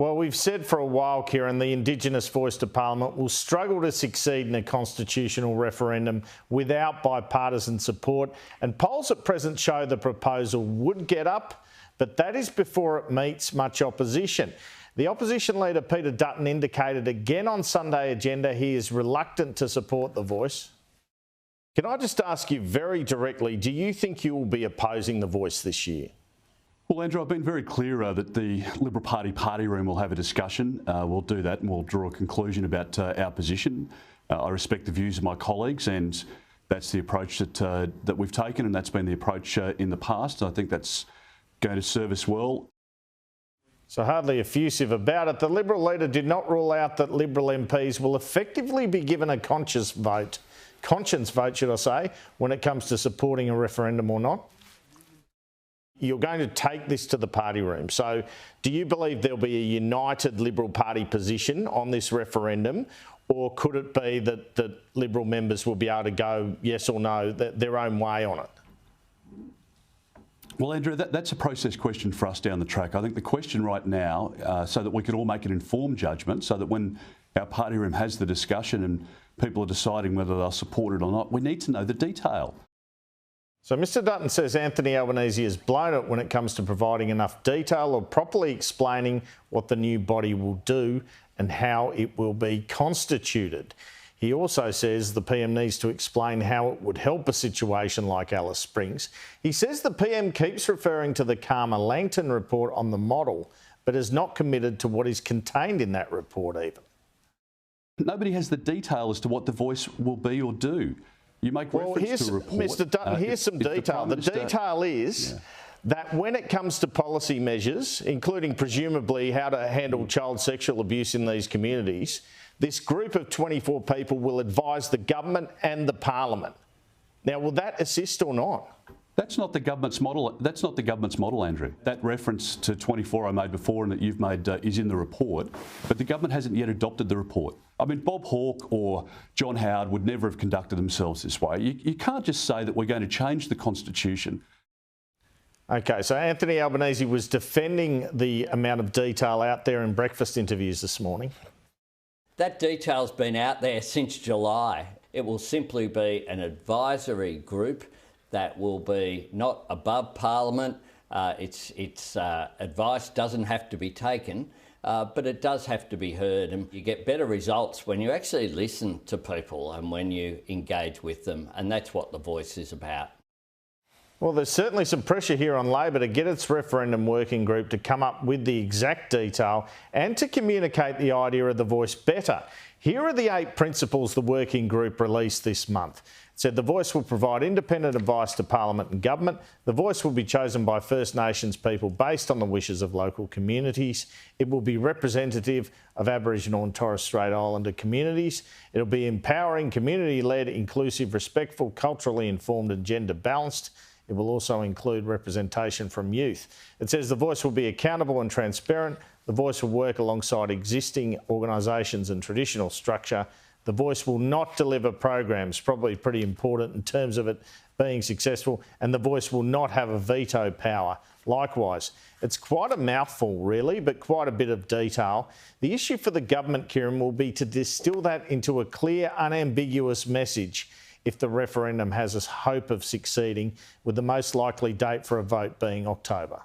Well, we've said for a while, Kieran, the Indigenous Voice to Parliament will struggle to succeed in a constitutional referendum without bipartisan support, and polls at present show the proposal would get up, but that is before it meets much opposition. The Opposition Leader Peter Dutton indicated again on Sunday agenda he is reluctant to support the Voice. Can I just ask you very directly, do you think you will be opposing the Voice this year? Well, Andrew, I've been very clear that the Liberal Party room will have a discussion. We'll do that and we'll draw a conclusion about our position. I respect the views of my colleagues, and that's the approach that we've taken, and that's been the approach in the past. I think that's going to serve us well. So hardly effusive about it. The Liberal leader did not rule out that Liberal MPs will effectively be given a conscience vote, should I say, when it comes to supporting a referendum or not. You're going to take this to the party room. So do you believe there'll be a united Liberal Party position on this referendum, or could it be that Liberal members will be able to go yes or no their own way on it? Well, Andrew, that's a process question for us down the track. I think the question right now, so that we can all make an informed judgment, so that when our party room has the discussion and people are deciding whether they'll support it or not, we need to know the detail. So Mr Dutton says Anthony Albanese has blown it when it comes to providing enough detail or properly explaining what the new body will do and how it will be constituted. He also says the PM needs to explain how it would help a situation like Alice Springs. He says the PM keeps referring to the Karma Langton report on the model, but is not committed to what is contained in that report even. Nobody has the detail as to what the Voice will be or do. You make reference to a report. Mr Dutton, here's some detail. The detail is that when it comes to policy measures, including presumably how to handle child sexual abuse in these communities, this group of 24 people will advise the government and the parliament. Now, will that assist or not? That's not the government's model. That's not the government's model, Andrew. That reference to 24 I made before and that you've made is in the report, but the government hasn't yet adopted the report. I mean, Bob Hawke or John Howard would never have conducted themselves this way. You can't just say that we're going to change the Constitution. OK, so Anthony Albanese was defending the amount of detail out there in breakfast interviews this morning. That detail's been out there since July. It will simply be an advisory group that will be not above Parliament. Its advice doesn't have to be taken, but it does have to be heard. And you get better results when you actually listen to people and when you engage with them. And that's what the Voice is about. Well, there's certainly some pressure here on Labor to get its referendum working group to come up with the exact detail and to communicate the idea of the Voice better. Here are the 8 principles the working group released this month. It said the Voice will provide independent advice to Parliament and Government. The Voice will be chosen by First Nations people based on the wishes of local communities. It will be representative of Aboriginal and Torres Strait Islander communities. It'll be empowering, community-led, inclusive, respectful, culturally informed and gender balanced. It will also include representation from youth. It says the Voice will be accountable and transparent. The Voice will work alongside existing organisations and traditional structure. The Voice will not deliver programs, probably pretty important in terms of it being successful, and the Voice will not have a veto power. Likewise, it's quite a mouthful really, but quite a bit of detail. The issue for the government, Kieran, will be to distill that into a clear, unambiguous message if the referendum has a hope of succeeding, with the most likely date for a vote being October.